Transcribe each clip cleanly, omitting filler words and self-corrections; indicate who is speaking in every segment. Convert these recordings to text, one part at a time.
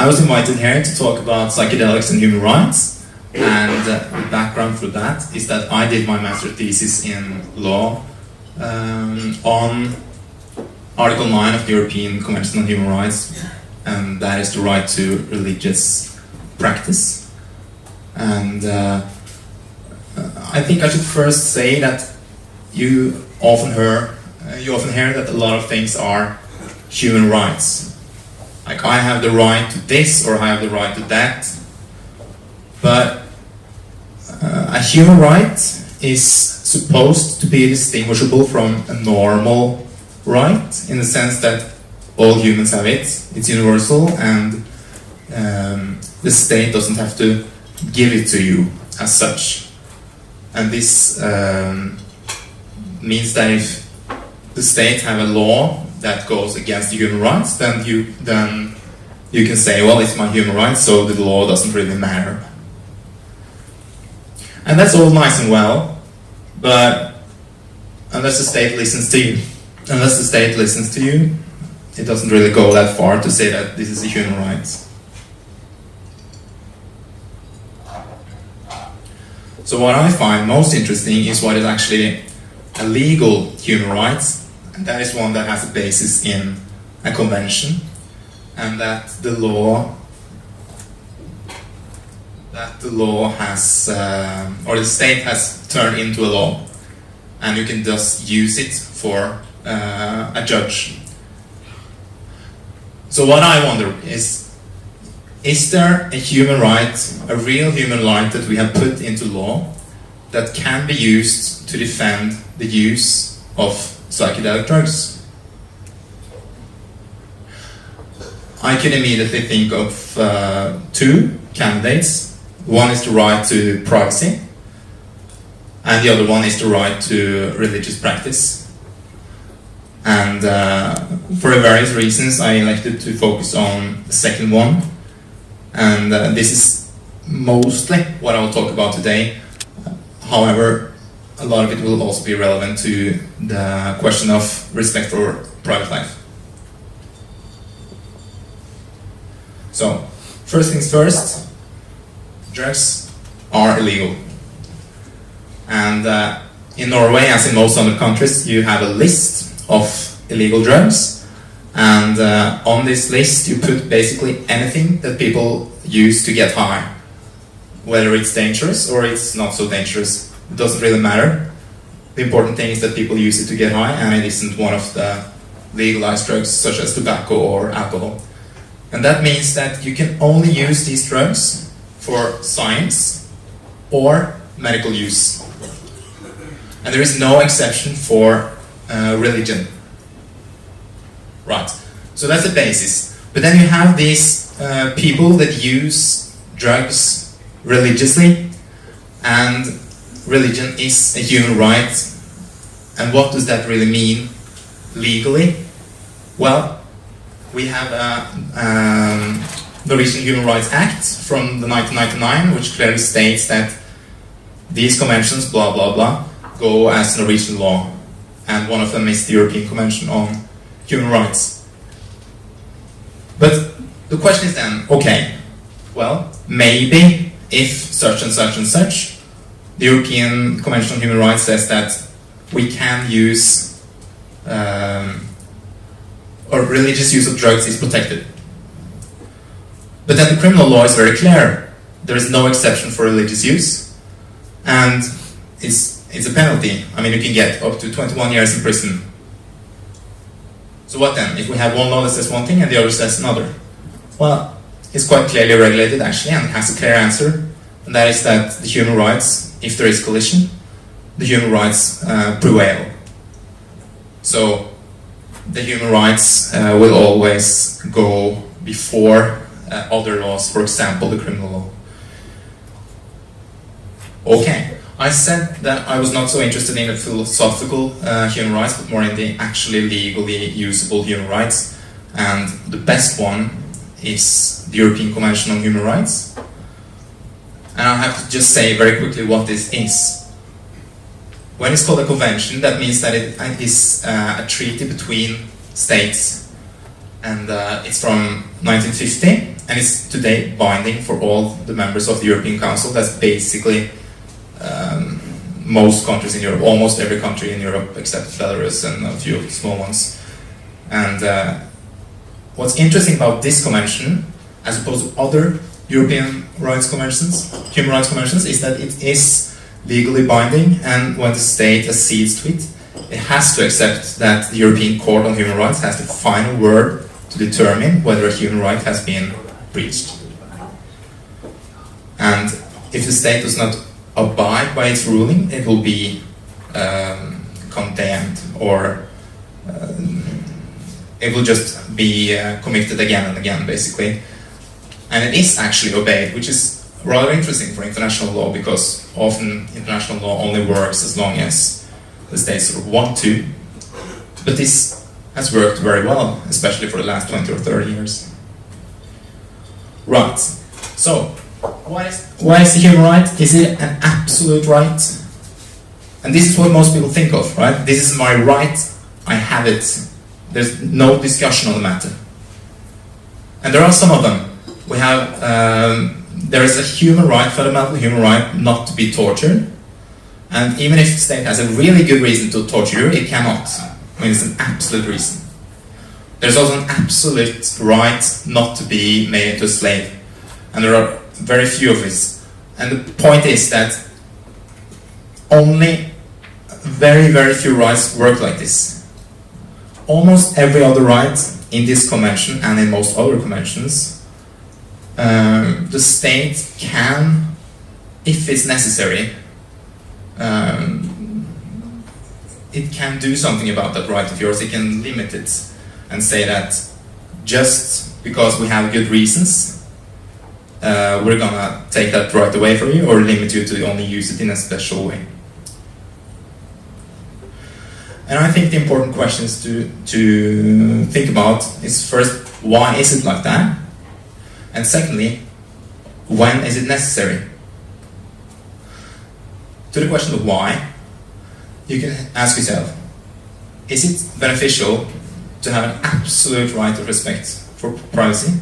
Speaker 1: I was invited here to talk about psychedelics and human rights, and the background for that is that I did my master thesis in law on Article 9 of the European Convention on Human Rights, and that is the right to religious practice. And I think I should first say that you often hear that a lot of things are human rights. Like, I have the right to this, or I have the right to that. But a human right is supposed to be distinguishable from a normal right, in the sense that all humans have it, it's universal, and the state doesn't have to give it to you as such. And this means that if the state have a law that goes against the human rights, then you can say, well, it's my human rights, so the law doesn't really matter. And that's all nice and well, but unless the state listens to you, it doesn't really go that far to say that this is a human right. So what I find most interesting is what is actually a legal human right, and that is one that has a basis in a convention, and that the law has, or the state has turned into a law, and you can just use it for a judge. So what I wonder is there a human right, a real human right that we have put into law that can be used to defend the use of psychedelic drugs? I can immediately think of two candidates. One is the right to privacy, and the other one is the right to religious practice. And for various reasons, I elected to focus on the second one. And this is mostly what I will talk about today. However, a lot of it will also be relevant to the question of respect for private life. So, first things first, drugs are illegal. And in Norway, as in most other countries, you have a list of illegal drugs, and on this list you put basically anything that people use to get high. Whether it's dangerous or it's not so dangerous, it doesn't really matter. The important thing is that people use it to get high, and it isn't one of the legalized drugs such as tobacco or alcohol. And that means that you can only use these drugs for science or medical use. And there is no exception for religion. Right, so that's the basis. But then you have these people that use drugs religiously, and religion is a human right. And what does that really mean legally? Well, we have a Norwegian Human Rights Act from the 1999, which clearly states that these conventions, blah blah blah, go as Norwegian law. And one of them is the European Convention on Human Rights. But the question is then, okay, well, maybe if such and such and such, the European Convention on Human Rights says that we can use, or religious use of drugs is protected. But then the criminal law is very clear. There is no exception for religious use, and it's a penalty. I mean, you can get up to 21 years in prison. So what then? If we have one law that says one thing and the other says another? Well, it's quite clearly regulated actually, and it has a clear answer, and that is that the human rights, if there is collision, the human rights prevail. So the human rights will always go before other laws, for example, the criminal law. Okay. I said that I was not so interested in the philosophical human rights, but more in the actually legally usable human rights. And the best one is the European Convention on Human Rights. And I have to just say very quickly what this is. When it's called a convention, that means that it is a treaty between states. and it's from 1950, and it's today binding for all the members of the European Council. That's basically most countries in Europe, almost every country in Europe except Belarus and a few small ones. And what's interesting about this convention, as opposed to other European rights conventions, human rights conventions, is that it is legally binding, and when the state accedes to it, it has to accept that the European Court on Human Rights has the final word to determine whether a human right has been breached. And if the state does not abide by its ruling, it will be condemned, or it will just be committed again and again, basically. And it is actually obeyed, which is rather interesting for international law, because often international law only works as long as the states sort of want to. But this has worked very well, especially for the last 20 or 30 years. Right. So, why is the human right? Is it an absolute right? And this is what most people think of, right? This is my right, I have it. There's no discussion on the matter. And there are some of them. We have, there is a human right, fundamental human right, not to be tortured. And even if the state has a really good reason to torture you, it cannot. I mean, it's an absolute reason. There's also an absolute right not to be made into a slave. And there are very few of these. And the point is that only very, very few rights work like this. Almost every other right in this convention and in most other conventions, the state can, if it's necessary, it can do something about that right of yours. It can limit it and say that just because we have good reasons, we're gonna take that right away from you, or limit you to only use it in a special way. And I think the important questions to think about is, first, why is it like that? And secondly, when is it necessary? To the question of why, you can ask yourself, is it beneficial to have an absolute right of respect for privacy?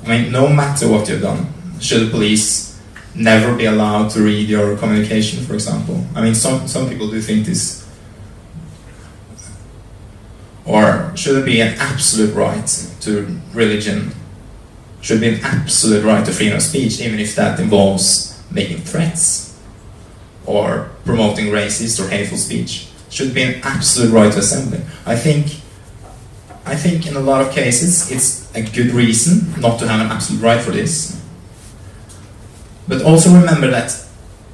Speaker 1: I mean, no matter what you've done, should the police never be allowed to read your communication, for example? I mean, some people do think this. Or should there be an absolute right to religion? Should there be an absolute right to freedom of speech, even if that involves making threats or promoting racist or hateful speech? Should there be an absolute right to assembly? I think in a lot of cases it's a good reason not to have an absolute right for this. But also remember that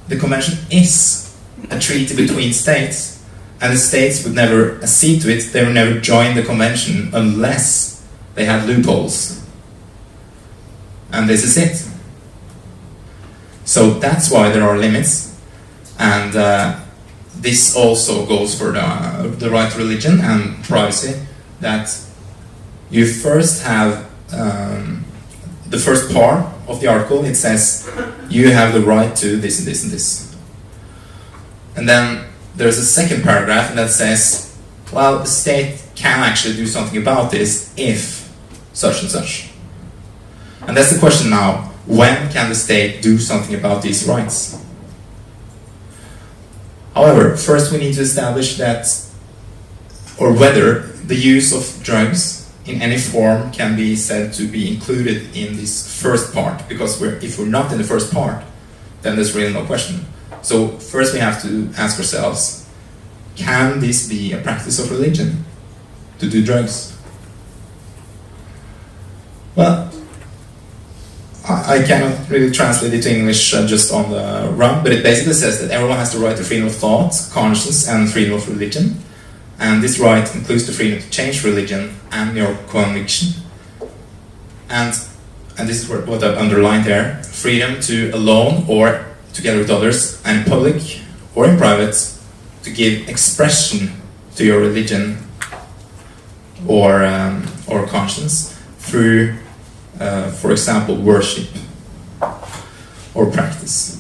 Speaker 1: the convention is a treaty between states, and the states would never accede to it, they would never join the convention unless they had loopholes. And this is it. So that's why there are limits, and this also goes for the right to religion and privacy, that you first have the first part of the article. It says you have the right to this and this and this, and then there's a second paragraph that says, well, the state can actually do something about this if such and such. And that's the question now, when can the state do something about these rights? However, first we need to establish that, or whether the use of drugs in any form can be said to be included in this first part, because if we're not in the first part, then there's really no question. So first we have to ask ourselves, can this be a practice of religion, to do drugs? Well, I cannot really translate it to English just on the run, but it basically says that everyone has the right to freedom of thought, conscience, and freedom of religion. And this right includes the freedom to change religion and your conviction. And this is what I've underlined here, freedom to alone or together with others, and in public or in private, to give expression to your religion or conscience through, for example, worship or practice.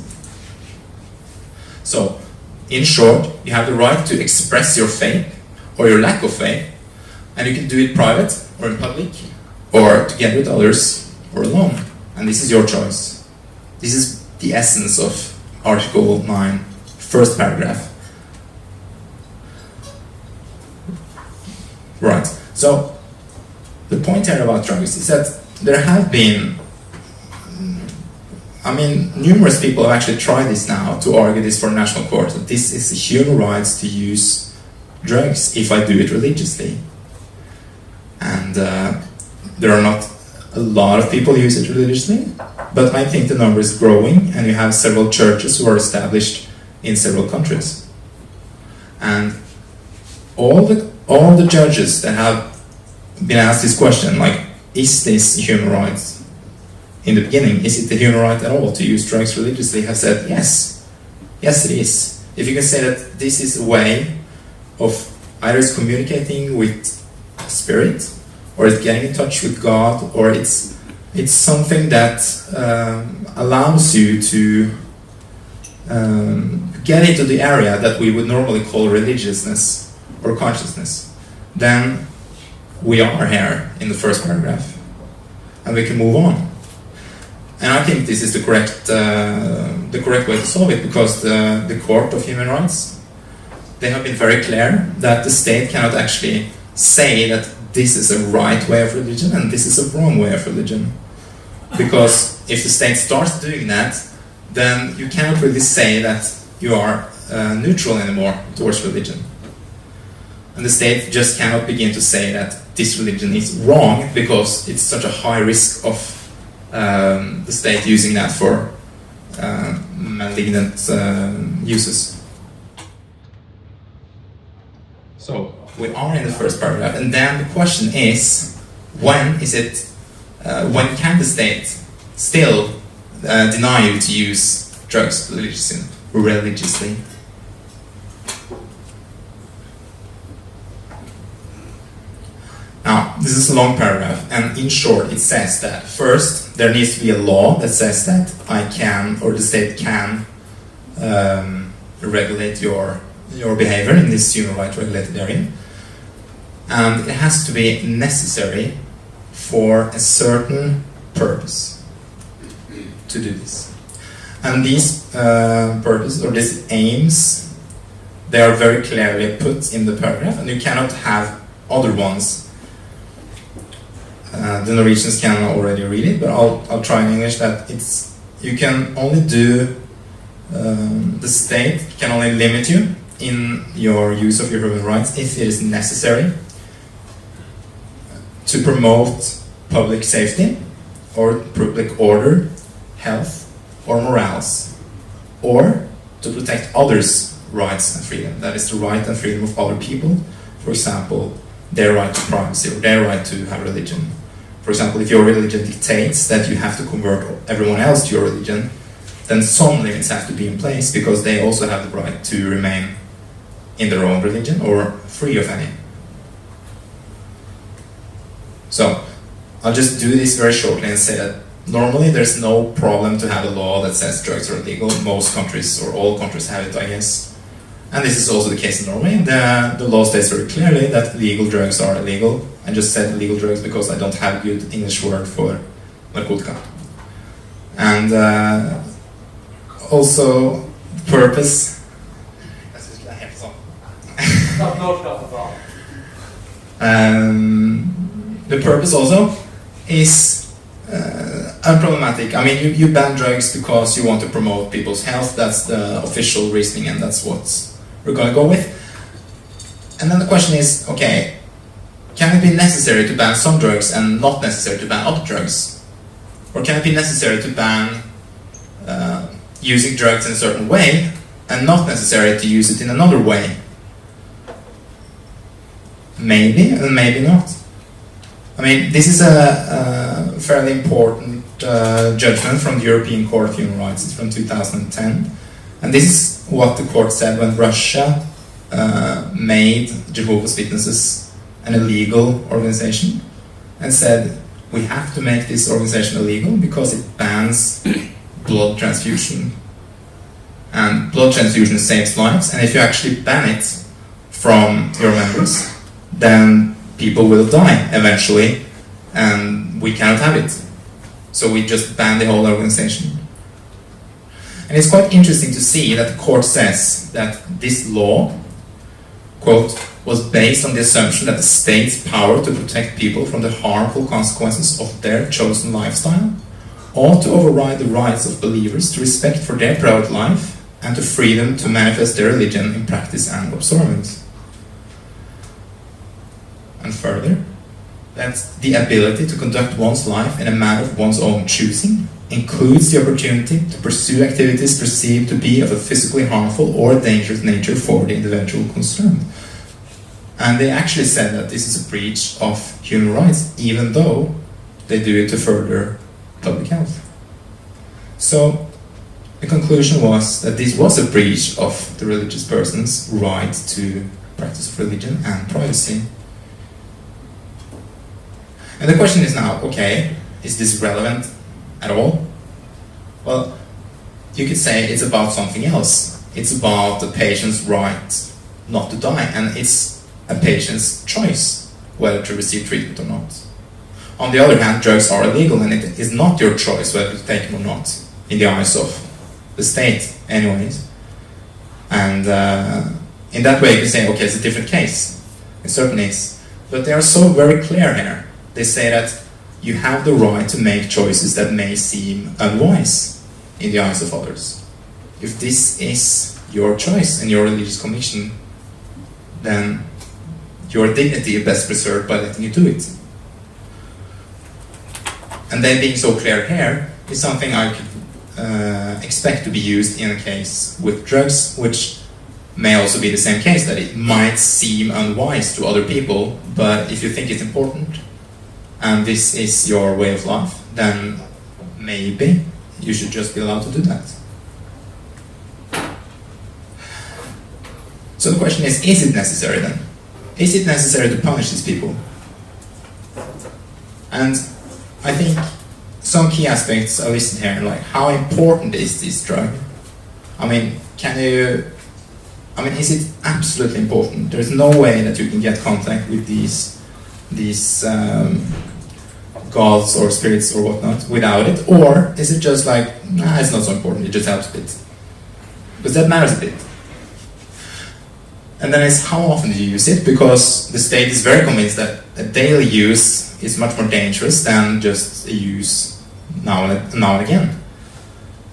Speaker 1: So, in short, you have the right to express your faith or your lack of faith, and you can do it private or in public, or together with others, or alone. And this is your choice. This is the essence of Article 9, first paragraph. Right, so the point here about drugs is that there have been, numerous people have actually tried this now to argue this for national court, that this is a human right to use drugs if I do it religiously. And there are not a lot of people who use it religiously, but I think the number is growing, and you have several churches who are established in several countries. And all the judges that have been asked this question, like, is this a human right? In the beginning, is it a human right at all to use drugs religiously, have said yes. Yes, it is. If you can say that this is a way of either it's communicating with spirit, or it's getting in touch with God, or it's something that allows you to get into the area that we would normally call religiousness or consciousness, then we are here in the first paragraph, and we can move on. And I think this is the correct way to solve it, because the Court of Human Rights, they have been very clear that the state cannot actually say that this is a right way of religion and this is a wrong way of religion. Because if the state starts doing that, then you cannot really say that you are neutral anymore towards religion. And the state just cannot begin to say that this religion is wrong, because it's such a high risk of the state using that for malignant uses. So we are in the first paragraph, and then the question is, when can the state still deny you to use drugs religiously? Now, this is a long paragraph, and in short it says that first there needs to be a law that says that I can, or the state can, regulate your behavior in this human right regulated area. And it has to be necessary for a certain purpose to do this. And these purposes, or these aims, they are very clearly put in the paragraph, and you cannot have other ones. The Norwegians can already read it, but I'll try in English. That you can only do, the state can only limit you in your use of your human rights if it is necessary to promote public safety, or public order, health, or morals, or to protect others' rights and freedom. That is the right and freedom of other people. For example, their right to privacy, or their right to have religion. For example, if your religion dictates that you have to convert everyone else to your religion, then some limits have to be in place, because they also have the right to remain in their own religion, or free of any. So, I'll just do this very shortly and say that normally there's no problem to have a law that says drugs are illegal. Most countries, or all countries, have it, I guess. And this is also the case in Norway. The law states very clearly that legal drugs are illegal. I just said illegal drugs because I don't have a good English word for narkotika. And also, purpose. The purpose also is unproblematic. I mean, you ban drugs because you want to promote people's health. That's the official reasoning, and that's what we're going to go with. And then the question is, okay, can it be necessary to ban some drugs and not necessary to ban other drugs? Or can it be necessary to ban using drugs in a certain way and not necessary to use it in another way? Maybe, and maybe not. I mean, this is a fairly important judgment from the European Court of Human Rights. It's from 2010. And this is what the court said when Russia made Jehovah's Witnesses an illegal organization, and said, we have to make this organization illegal because it bans blood transfusion. And blood transfusion saves lives, and if you actually ban it from your members, then people will die eventually, and we cannot have it. So we just ban the whole organization. And it's quite interesting to see that the court says that this law, quote, was based on the assumption that the state's power to protect people from the harmful consequences of their chosen lifestyle ought to override the rights of believers to respect for their private life and to freedom to manifest their religion in practice and observance. And further, that the ability to conduct one's life in a manner of one's own choosing includes the opportunity to pursue activities perceived to be of a physically harmful or dangerous nature for the individual concerned. And they actually said that this is a breach of human rights, even though they do it to further public health. So the conclusion was that this was a breach of the religious person's right to practice of religion and privacy. And the question is now, okay, is this relevant at all? Well, you could say it's about something else. It's about the patient's right not to die, and it's a patient's choice whether to receive treatment or not. On the other hand, drugs are illegal, and it is not your choice whether to take them or not, in the eyes of the state, anyways. And in that way, you can say, okay, it's a different case. It certainly is. But they are so very clear here. They say that you have the right to make choices that may seem unwise in the eyes of others. If this is your choice and your religious conviction, then your dignity is best preserved by letting you do it. And then being so clear here is something I could expect to be used in a case with drugs, which may also be the same case, that it might seem unwise to other people, but if you think it's important, and this is your way of life, then maybe you should just be allowed to do that. So the question is it necessary then? Is it necessary to punish these people? And I think some key aspects are listed here, like how important is this drug? I mean, is it absolutely important? There's no way that you can get contact with these gods or spirits or whatnot without it, or is it just like, nah, it's not so important, it just helps a bit? Because that matters a bit. And then it's how often do you use it, because the state is very convinced that a daily use is much more dangerous than just a use now and again.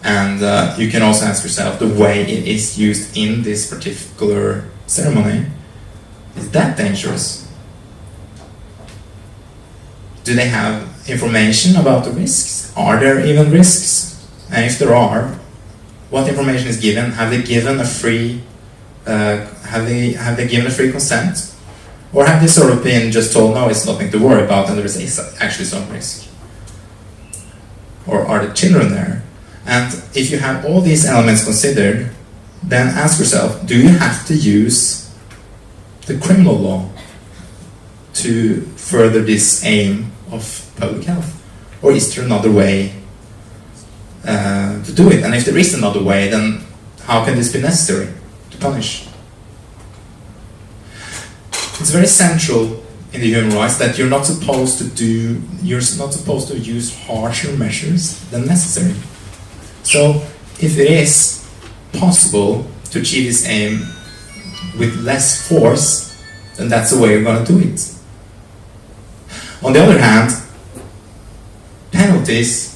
Speaker 1: And you can also ask yourself, the way it is used in this particular ceremony, is that dangerous? Do they have information about the risks? Are there even risks? And if there are, what information is given? Have they given a free consent? Or have they sort of been just told, no, it's nothing to worry about, and there is actually some risk? Or are the children there? And if you have all these elements considered, then ask yourself, do you have to use the criminal law to further this aim of public health? Or is there another way to do it? And if there is another way, then how can this be necessary to punish? It's very central in the human rights that you're not supposed to use harsher measures than necessary. So if it is possible to achieve this aim with less force, then that's the way you're going to do it. On the other hand, penalties,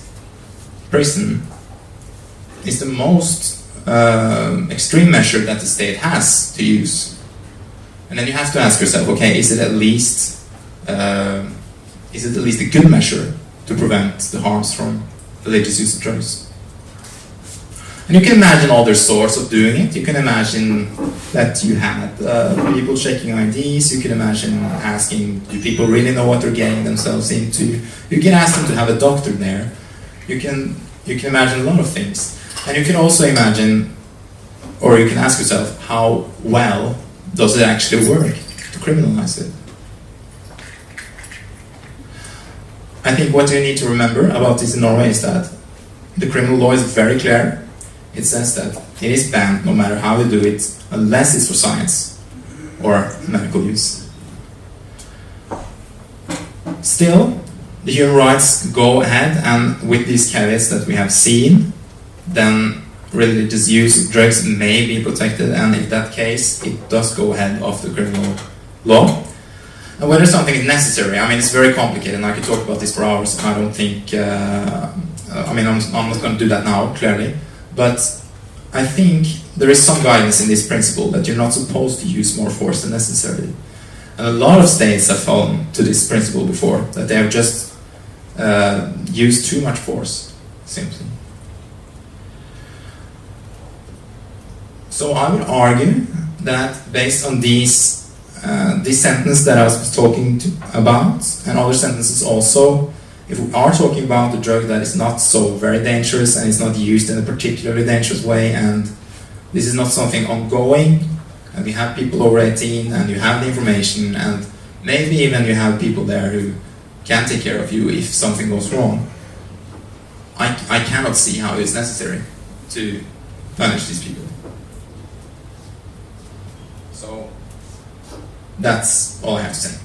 Speaker 1: prison, is the most extreme measure that the state has to use. And then you have to ask yourself, okay, is it at least a good measure to prevent the harms from religious use of drugs? And you can imagine other sorts of doing it. You can imagine that you had people checking IDs. You can imagine asking, do people really know what they're getting themselves into? You can ask them to have a doctor there. You can imagine a lot of things. And you can also imagine, or you can ask yourself, how well does it actually work to criminalize it? I think what you need to remember about this in Norway is that the criminal law is very clear. It says that it is banned, no matter how you do it, unless it's for science or medical use. still, the human rights go ahead, and with these caveats that we have seen, then religious use of drugs may be protected, and in that case, it does go ahead of the criminal law. And whether something is necessary, I mean, it's very complicated, and I could talk about this for hours. I don't think, I mean, I'm not going to do that now, clearly, but I think there is some guidance in this principle that you're not supposed to use more force than necessary. And a lot of states have fallen to this principle before, that they have just used too much force, simply. So I would argue that based on this sentence that I was talking about, and other sentences also, if we are talking about a drug that is not so very dangerous and is not used in a particularly dangerous way, and this is not something ongoing, and we have people over 18 and you have the information, and maybe even you have people there who can take care of you if something goes wrong, I cannot see how it's necessary to punish these people. So that's all I have to say.